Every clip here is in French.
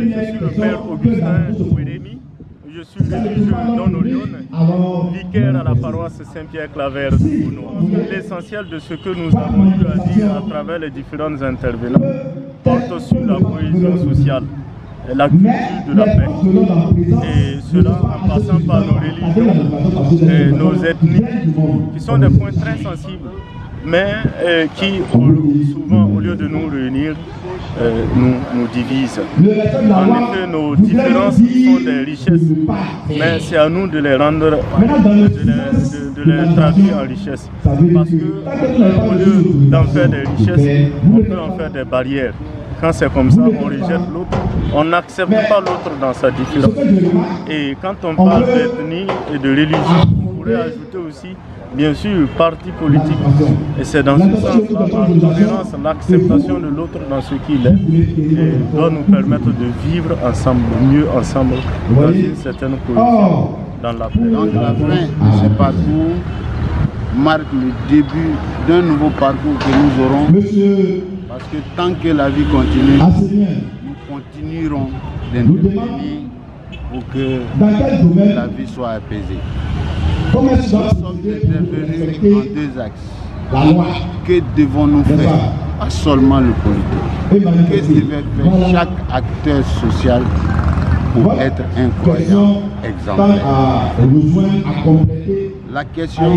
Je suis le père Augustin Ouérémi. Je suis religieux Don Orion, vicaire à la paroisse Saint-Pierre-Claver de Bouno. L'essentiel de ce que nous avons eu à dire à travers les différents intervenants porte sur la cohésion sociale, la culture de la paix. Et cela en passant par nos religions et nos ethnies, qui sont des points très sensibles, mais qui souvent, au lieu de nous réunir, nous divisent. En effet, nos différences sont des richesses, mais c'est à nous de les rendre, de les traduire en richesses. Parce que au lieu d'en faire des richesses, on peut en faire des barrières. Quand c'est comme ça, on rejette l'autre, on n'accepte pas l'autre dans sa différence. Et quand on parle d'ethnie et de religion, on pourrait ajouter aussi, bien sûr, parti politique. Et c'est dans ce sens-là, la tolérance, l'acceptation de l'autre dans ce qu'il est, et doit nous permettre de vivre ensemble, mieux ensemble, dans une certaine cohésion, dans la paix. Donc la fin de ce parcours marque le début d'un nouveau parcours que nous aurons. Parce que tant que la vie continue, nous continuerons d'intervenir pour que la vie soit apaisée. Nous sommes intervenus en deux axes. Que devons-nous faire? Pas seulement le politique. Que devait faire chaque acteur social pour être un croyant exemplaire? La question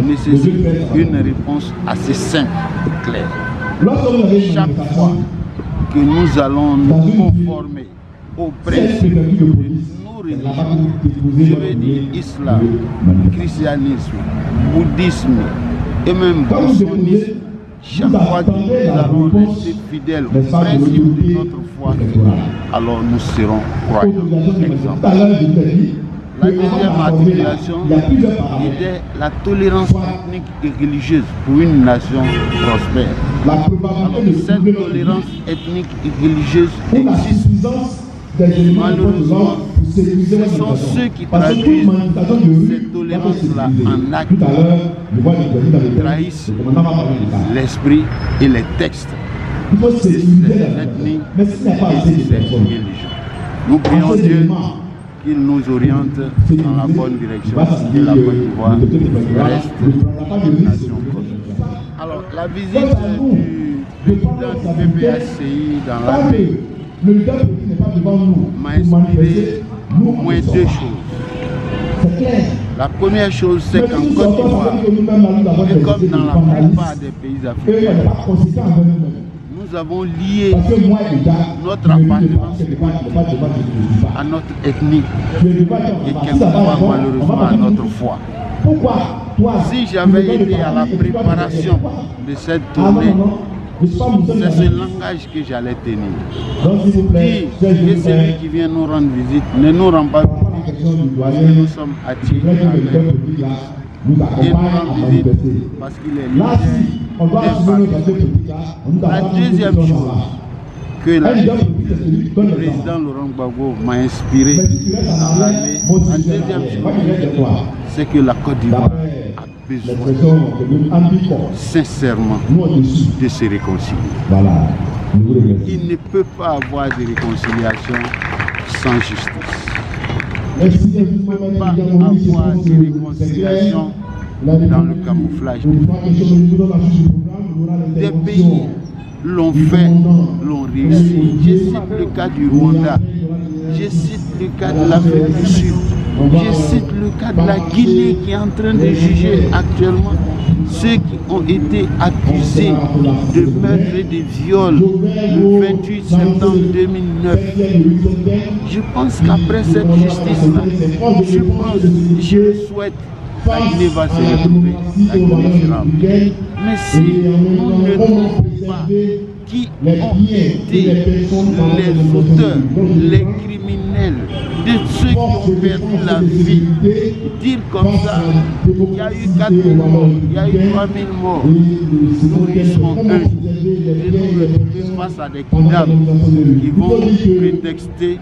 nécessite une réponse assez simple et claire. Chaque fois que nous allons nous conformer aux principes de nos religions, je veux dire islam, christianisme, bouddhisme et même bouddhisme, chaque fois que nous allons rester fidèles aux principes de notre foi, alors nous serons croyants exemplaires. La deuxième articulation était la tolérance ethnique et religieuse pour une nation prospère. Alors, cette tolérance ethnique et religieuse existe. Malheureusement, ce sont ceux qui traduisent cette tolérance-là en actes, qui trahissent l'esprit et les textes de ces ethnies et de ces religions. Nous prions Dieu qu'il nous oriente dans la bonne direction et la Côte d'Ivoire reste une nation prospère. Alors, la visite du président du PPACI dans la paix m'a inspiré au moins deux choses. La première chose, c'est qu'en Côte d'Ivoire, et comme dans la plupart des pays africains, nous avons lié notre appartenance à notre ethnie et quelquefois malheureusement à notre foi. Si j'avais été à la préparation de cette tournée, c'est ce langage que j'allais tenir. Dire que celui qui vient nous rendre visite ne nous rend pas visite parce que nous sommes attirés avec lui. Et nous rend visite parce qu'il est leader d'un parti. La deuxième chose que la visite du président Laurent Gbagbo m'a inspiré dans l'année, la deuxième chose, c'est que la Côte d'Ivoire a besoin sincèrement de se réconcilier. Il ne peut pas avoir de réconciliation sans justice. Il ne peut pas avoir de réconciliation dans le camouflage. Des pays l'ont fait, l'ont réussi. Je cite le cas du Rwanda, je cite le cas de l'Afrique du Sud, je cite le cas de la Guinée qui est en train de juger actuellement ceux qui ont été accusés de meurtre et de viol le 28 septembre 2009. Je pense qu'après cette justice-là, je souhaite la Guinée va se retrouver, la Guinée sera bien. Mais si nous ne trouvons pas qui ont été les auteurs, les criminels, de ceux qui ont perdu la vie, dire comme ça, il y a eu 4 000 morts, il y a eu 3 000 morts, nous risquons de nous retrouver face à des kidnappeurs qui vont prétexter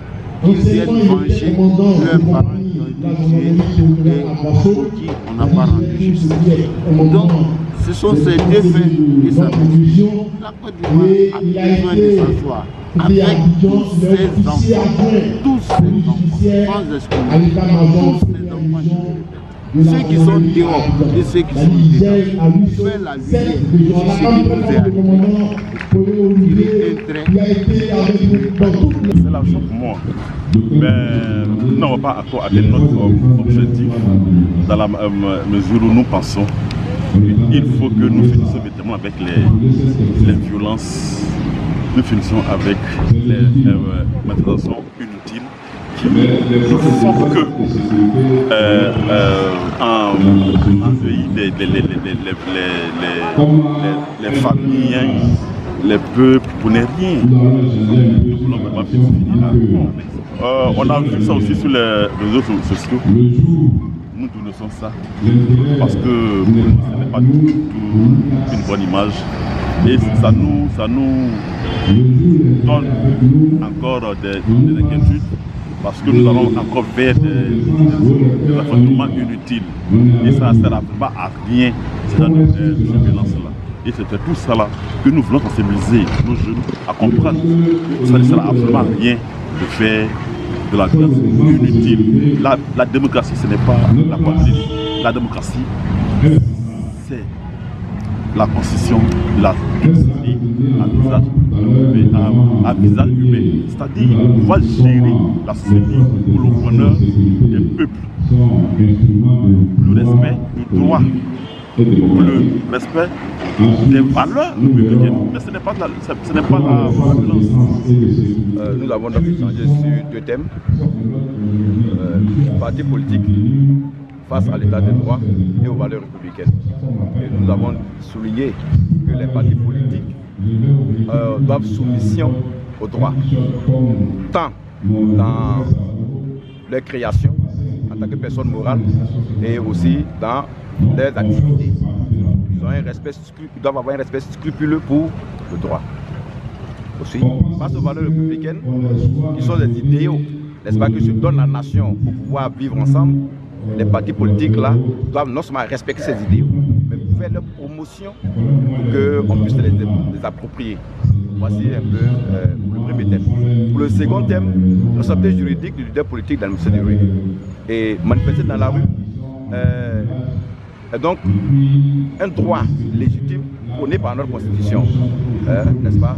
qu'ils viennent venger leurs parents qui ont été tués et pour qui on n'a pas rendu justice. Donc, ce sont ces deux faits qui s'appuient. La Côte d'Ivoire a besoin de s'asseoir avec tous ces enfants, sans exclusion, tous ces enfants, ceux qui sont dehors et ceux qui sont dedans, faire la lumière sur ce qui nous est arrivé. Il est un trait. C'est la chose pour moi. Mais nous n'avons pas encore atteint notre objectif dans la mesure où nous pensons qu'il faut que nous finissions véritablement avec les violences, nous finissons avec les manifestations inutiles. Nous savons que en pays, les familles, les peuples, pour ne rien. Nous voulons vraiment finir là. On a vu ça aussi sur les réseaux sociaux. Nous dénonçons ça parce que pour nous, ce n'est pas du tout une bonne image. Et ça nous donne encore des inquiétudes. Parce que nous allons encore vers des affrontements inutiles. Et ça ne sert pas à rien, ces violences-là. Et c'est tout ça là que nous voulons sensibiliser nos jeunes à comprendre que ça ne sert absolument à rien de faire de la violence inutile. La démocratie, ce n'est pas la politique. La démocratie, c'est la constitution de la société à visage humain. C'est-à-dire qu'on va gérer la société pour le bonheur des peuples, pour le respect du droit, pour le respect des valeurs républicaines. Mais ce n'est pas la violence. Nous avons donc échangé sur deux thèmes. Parti politique face à l'état de droit et aux valeurs républicaines. Et nous avons souligné que les partis politiques doivent soumission au droit, tant dans leur création en tant que personne morale et aussi dans leurs activités. Ils doivent avoir un respect scrupuleux pour le droit. Aussi, face aux valeurs républicaines, qui sont des idéaux, n'est-ce pas, que se donne la nation pour pouvoir vivre ensemble. Les partis politiques là doivent non seulement respecter ces idéaux, mais faire leur promotion pour qu'on puisse les approprier. Voici un peu le premier thème. Pour le second thème, la santé juridique du leader politique dans le ministère de rue. Et manifester dans la rue est donc un droit légitime prôné par notre constitution, n'est-ce pas?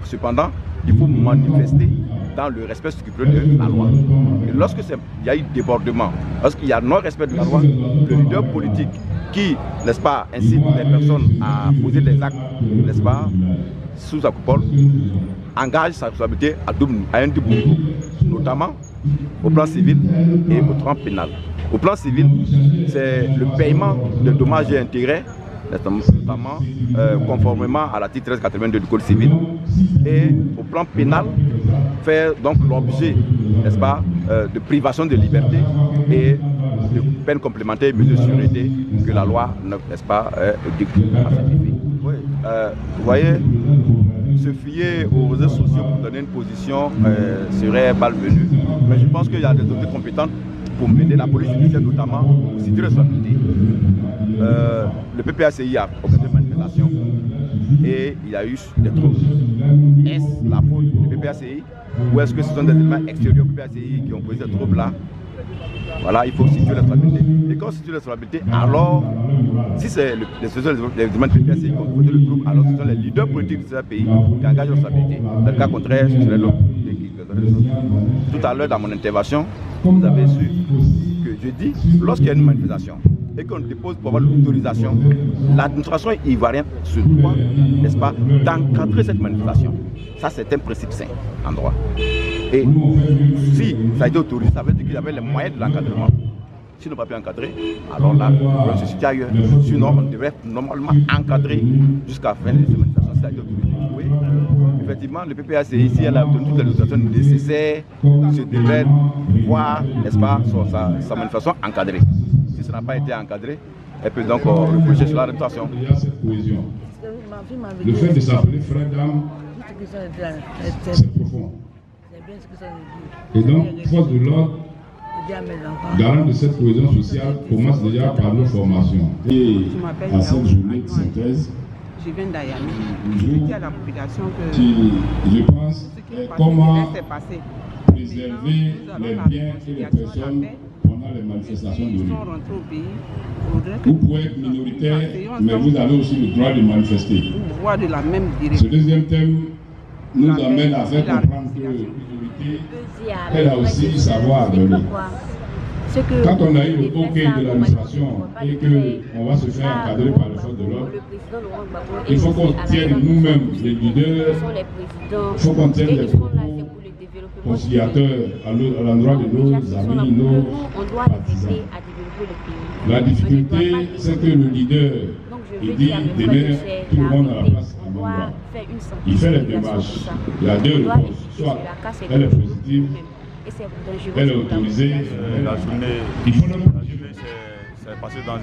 Cependant, il faut manifester dans le respect scrupuleux de la loi. Et lorsque il y a eu débordement, lorsqu'il y a non-respect de la loi, le leader politique qui, n'est-ce pas, incite les personnes à poser des actes, n'est-ce pas, sous sa coupole, engage sa responsabilité à un double niveau, notamment au plan civil et au plan pénal. Au plan civil, c'est le paiement de dommages et intérêts, notamment conformément à l'article 1382 du Code civil, et au plan pénal, faire donc l'objet, n'est-ce pas, de privation de liberté et de peines complémentaires et mesures de sûreté que la loi, n'est-ce pas, dicte à cet effet. Oui, vous voyez, se fier aux réseaux sociaux pour donner une position serait malvenu, mais je pense qu'il y a des autorités compétentes pour mener la police judiciaire notamment pour situer les responsabilités. Le PPACI a organisé une manifestation et il y a eu des troubles. Est-ce la faute du PPACI ou est-ce que ce sont des éléments extérieurs au PPACI qui ont posé ces troubles-là? Voilà, il faut situer la responsabilité. Et quand on situe la responsabilité, alors, si c'est les éléments du PPACI qui ont posé le trouble, alors ce sont les leaders politiques de ce pays qui engagent la responsabilité. Dans le cas contraire, ce serait l'autre. Tout à l'heure, dans mon intervention, vous avez su que je dis, lorsqu'il y a une manifestation et qu'on dépose pour avoir l'autorisation, l'administration ivoirienne se doit, n'est-ce pas, d'encadrer cette manifestation. Ça, c'est un principe sain en droit. Et si ça a été autorisé, ça veut dire qu'il y avait les moyens de l'encadrement. Si on n'a pas pu encadrer, alors là, on se situe ailleurs. Sinon, on devrait normalement encadrer jusqu'à la fin de cette manifestation si ça a été autorisé. Oui. Effectivement, le PPACI, ici, elle a obtenu toutes les autorisations nécessaires, se devrait voir, n'est-ce pas, sa manifestation encadrée. Si ça n'a pas été encadré, elle peut donc reprocher sur la réputation. Il y a cette cohésion. Le fait de s'appeler frère d'âme, c'est profond. Et donc, force de l'ordre, garant de cette cohésion sociale, commence déjà par nos formations. Et à cette journée de synthèse, je viens d'Ayami. Je dis à la population que je pense comment préserver les biens et les personnes pendant les manifestations de rue. Vous pouvez être minoritaire, mais vous avez aussi le droit de manifester. Ce deuxième thème nous amène à faire comprendre que la minorité, elle a aussi du savoir à donner. Quand on a eu le OK de l'administration et qu'on va se faire encadrer par les forces de l'ordre, il faut qu'on tienne nous-mêmes, les leaders, il faut qu'on tienne les propos conciliateurs à l'endroit de nos amis, nos partisans. La difficulté, c'est que le leader, il dit demain, tout le monde a la place à mon endroit. Il fait les démarches. Il y a deux réponses. Soit elle est positive, elle est autorisée. La journée s'est passée dans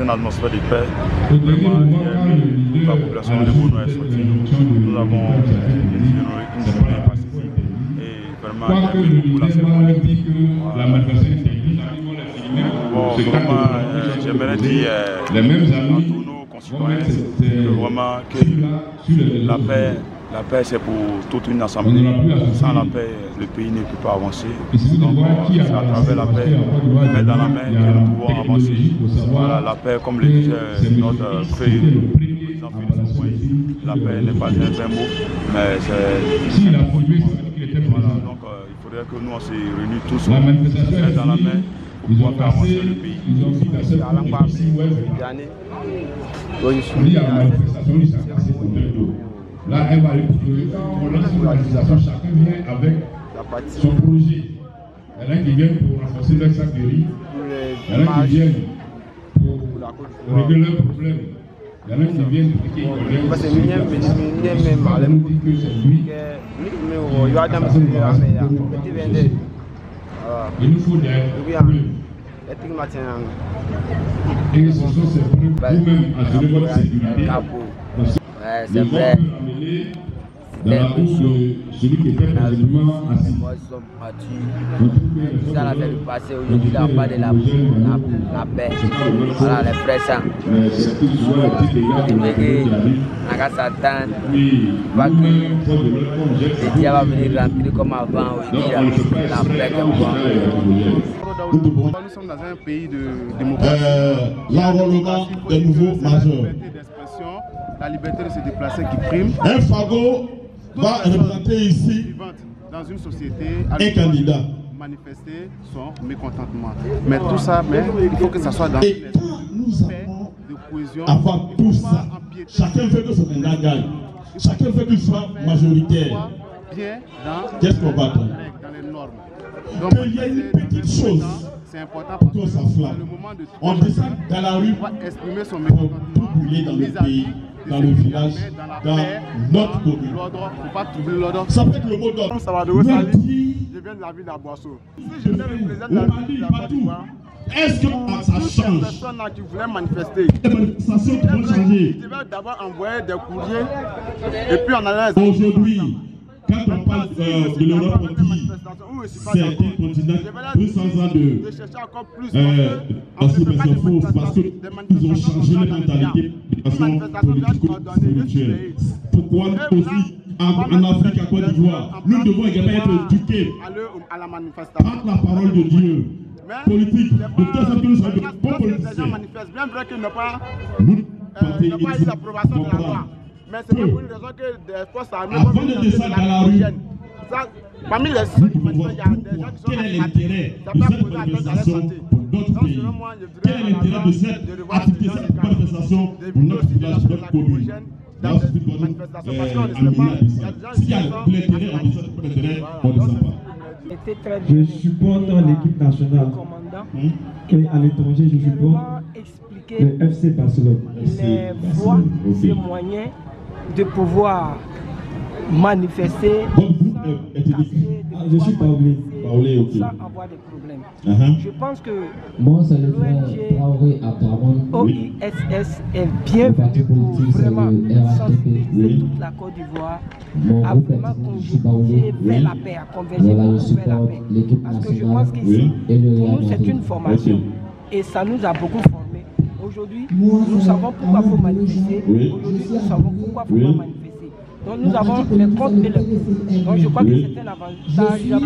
une atmosphère de paix. Vraiment, la population de Bono est sortie. Nous avons une journée pacifique. Et vraiment, il y a eu beaucoup la bon, vraiment, j'aimerais dire à tous nos concitoyens vraiment que la paix c'est pour toute une assemblée. Sans la paix, le pays ne peut pas avancer. Donc c'est à travers la paix, main dans la main, que nous pouvons avancer. Voilà, la paix, comme le disait notre président Félix Houphouët, la paix n'est pas un vain mot, mais c'est un bon mot. Voilà, donc il faudrait que nous on se réunisse tous main dans la main. Ils ont passé, ils ont passé à l'ambassade. Là, elle va aller pour lancer une manifestation, chacun vient avec son projet. Il y en a qui viennent pour renforcer leur sac de riz, il y en a qui viennent pour régler leurs problèmes. Il y en a qui viennent pour qu'ils collèguent. Parce que nous dit que c'est lui. Il nous faut des preuves. Et ce sont ces preuves vous-même assurer votre sécurité. C'est vrai. Dans la bouche de celui qui était présentement assis. Ça l'a fait passer aujourd'hui, il n'y a pas de la paix. Voilà, les frères saints. Satan, le diable va venir remplir comme avant aujourd'hui, la paix comme avant. Nous sommes dans un pays de démocratie. L'enrôlement des nouveaux majeurs. La liberté de se déplacer qui prime. Un fagot va représenter ici dans une société un candidat. Manifester son mécontentement. Mais tout ça, il faut que ça soit dans et quand nous avons de cohésion. Avoir tout ça, chacun veut que son candidat gagne. Chacun veut qu'il soit majoritaire. Qu'est-ce qu'on va attendre? Dans les normes. Qu'il y ait une petite chose. C'est important pour qu'on s'enflamme. On descend dans la rue pour tout brûler dans le pays, dans le village, dans notre commune. Ça peut être le mot d'ordre. Je viens de la ville d'Aboisseau. Si je viens le président de la ville d'Aboisseau, est-ce que ça change? Les personnes qui voulaient manifester, les manifestations qui vont changer. Ils devaient d'abord envoyer des courriers et puis on allait. Aujourd'hui, quand on parle de l'Europe, on dit c'est un continent 200 ans de fausse parce qu'ils ont changé la mentalité de façon politico-spirituelle. Pourquoi aussi en Afrique, à Côte d'Ivoire, nous devons également être éduqués par la parole de Dieu. Politique, de telle sorte que nous sommes de bons politiciens. Bien vrai qu'ils n'ont pas eu l'approbation de la loi. Mais c'est pas pour une raison que des forces armées avant de descendre dans la rue, parmi les ceux qui manifestent, il y a des gens qui sont quel est l'intérêt de cette manifestation pour notre pays? Quel est l'intérêt de cette manifestation pour notre village, notre commune? S'il y a l'intérêt, on descend, pas l'intérêt, on ne descend pas. Je supporte l'équipe nationale et à l'étranger, je supporte le FC Barcelone. Les voies, ces moyens de pouvoir manifester je suis Paolé, sans avoir des problèmes. Je pense que l'ONG OISS est bienvenue pour vraiment sensibiliser toute la Côte d'Ivoire à vraiment conjuguer vers la paix, à converger vers la paix. Parce que je pense qu'ici, pour nous, c'est une formation et ça nous a beaucoup formés. Aujourd'hui, nous savons pourquoi il faut manifester. Aujourd'hui, nous savons pourquoi il ne faut pas manifester. Donc nous avons les comptes et le fils. Donc je crois que c'est un avantage pour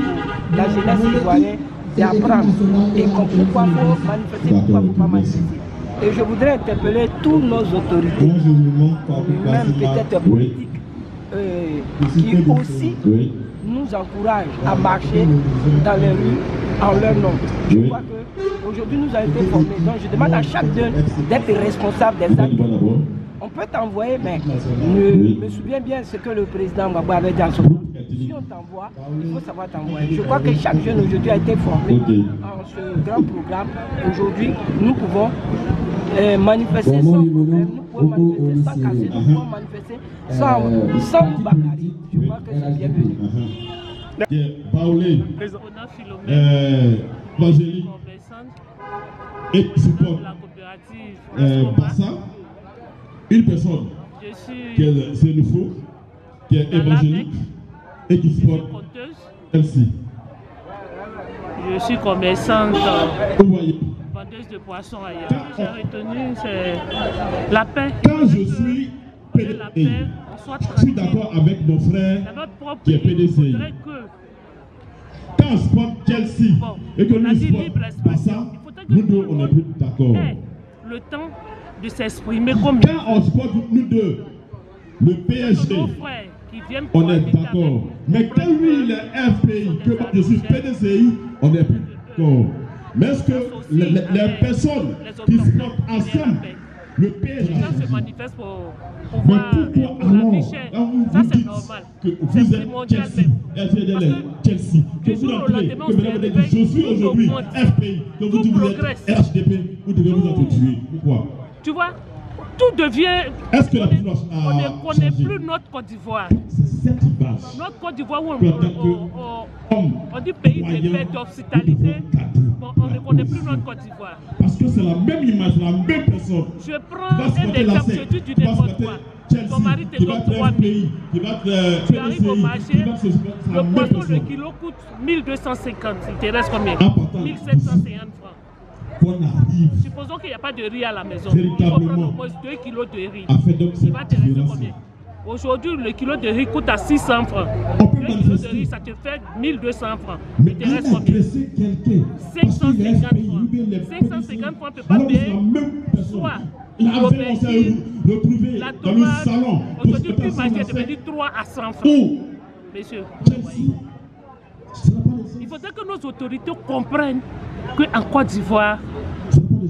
la jeunesse ivoirienne d'apprendre et pourquoi il faut manifester, pourquoi il ne faut pas manifester. Et je voudrais interpeller tous nos autorités, même peut-être politiques, qui aussi nous encouragent à marcher dans les rues en leur nom. Je crois qu'aujourd'hui nous avons été formés. Donc je demande à chacun d'être responsable des actes. On peut t'envoyer, mais je me souviens bien ce que le président Gbagbo avait dit en son temps. Si on t'envoie, il faut savoir t'envoyer. Je crois que chaque jeune aujourd'hui a été formé en ce grand programme. Aujourd'hui, nous pouvons manifester sans problème, nous pouvons manifester sans casser, nous pouvons manifester sans Bakary. Je crois que c'est bienvenu. Paulé, Angélique, et support Bassa, une personne qui est Sénoufo, qui est évangélique et qui supporte elle-ci. Je suis commerçante, vendeuse de poissons ailleurs. J'ai retenu c'est la paix. Quand je suis PDCI, je suis d'accord avec mon frère qui est PDCI. Quand on supporte Chelsea et que nous supportons Bassa, nous deux on n'est plus d'accord. Le temps de s'exprimer comme quand on supporte nous deux, le PSG, on est d'accord. Mais quand lui il est FPI, que moi je suis PDCI, on n'est plus d'accord. Mais est-ce que les personnes qui supportent ensemble le PSG se manifestent pour pouvoir la vie chère? Ça c'est normal. Que vous êtes Chelsea, Chelsea, que vous appelez, que vous avez dit je suis aujourd'hui FPI, que vous dites vous êtes RHDP, vous devez vous entretuer. Pourquoi? Tu vois, tout devient. Est-ce que la on ne connaît plus notre Côte d'Ivoire. Cette image. Notre Côte d'Ivoire, on dit pays de paix, d'hospitalité. On ne connaît plus notre Côte d'Ivoire. Parce que c'est la même image, la même personne. Je prends un exemple, je dis du n'importe quoi. Ton mari te donne 3 000. Tu arrives au marché, le poisson, le kilo coûte 1250. Il te reste combien? 1750 francs. Supposons qu'il n'y a pas de riz à la maison. Il faut prendre au moins 2 kilos de riz. Il va te rester combien? Aujourd'hui, le kilo de riz coûte à 600 francs. 2 kilos de riz, ça te fait 1200 francs. Il te reste combien? 550 francs. 550 francs ne peut pas payer soit l'aubergine, la tomate. Aujourd'hui, plus marché est devenu 3 à 100 francs. Messieurs, il faudrait que nos autorités comprennent qu'en Côte d'Ivoire,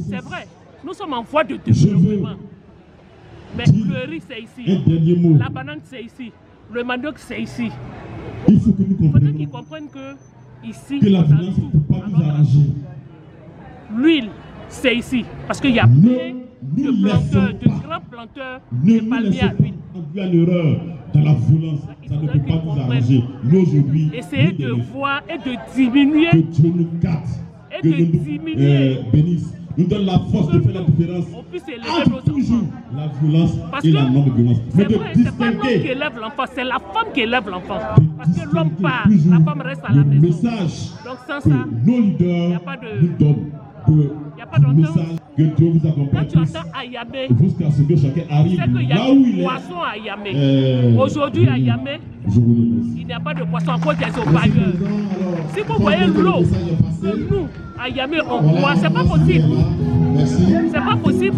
c'est vrai, nous sommes en voie de développement. Mais le riz c'est ici, la banane c'est ici, le manioc c'est ici. Il faudrait qu'ils comprennent que ici, que la violence ne peut pas nous arranger. L'huile c'est ici, parce qu'il y a plein de planteurs, de grands planteurs de palmiers à l'huile. Dans la violence, ça ne peut pas nous arranger. Nous aujourd'hui, essayez de voir et de diminuer. Que Dieu nous gâte, et de diminuer. Bénisse. Nous donne la force de faire la différence. On puisse élever nos toujours la violence et la non-violence. C'est vrai, c'est pas l'homme qui élève l'enfant, c'est la femme qui élève l'enfant. Parce que l'homme part, la femme reste à la maison. Message donc sans ça, nos leaders nous donnent. Il n'y a pas d'entente. Que Dieu vous accompagne. Quand tu entends à Yamé, jusqu'à ce que chacun arrive là où il est. Poisson à Yamé. Aujourd'hui à Yamé, il n'y a pas de poisson à cause des eaux-bailleurs. Si vous voyez l'eau, nous à Yamé on boit, c'est pas possible. C'est pas possible.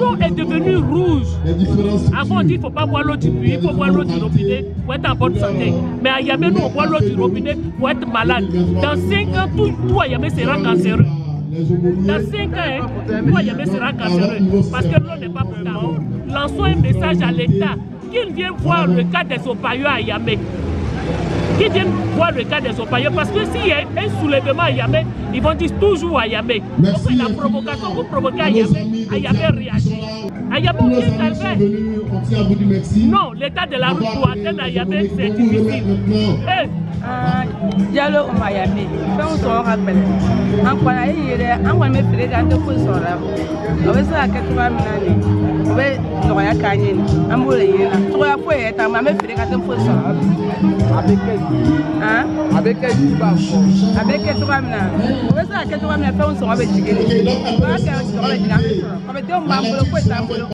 L'eau est devenue rouge. Avant on dit qu'il ne faut pas boire l'eau du puits, il faut boire l'eau du robinet pour être en bonne santé. Mais à Yamé, nous on boit l'eau du robinet pour être malade. Dans 5 ans, tout à Yamé sera cancéreux. Dans 5 ans, tout à Yamé sera cancéreux. Parce que l'eau n'est pas potable. Lançons un message à l'État qu'il vienne voir le cas des eaux-bailleurs à Yamé. Qu'ils viennent voir le cas des eaux-bailleurs. Parce que s'il y a un soulèvement à Yamé, ils vont dire toujours à Yamé. Donc la provocation, vous provoquez à Yamé réagit. À Yamé, on vient d'arriver. Non, l'état de la route pour atteindre à Yamé, c'est difficile. Diallo au Miami, fɛnw sɔrɔ ka gɛlɛn an kɔni a ye yɛrɛ an kɔni bɛ feere kɛ an tɛ foyi sɔrɔ la o bɛ se ka kɛ cogoya min na nin o bɛ nɔgɔya k'an ye nin an b'o de ɲini na cogoya foyi yɛrɛ t'an bolo an bɛ feere kɛ an tɛ foyi sɔrɔ a bɛ kɛ a bɛ kɛ ji b'a fɔ a bɛ kɛ cogoya min na o bɛ se ka kɛ cogoya min na fɛnw sɔngɔ bɛ jigin de o b'a kɛ sɔngɔ bɛ jigin an bɛ sɔrɔ kɔmɛdenw b'an bolo foyi t'an bolo.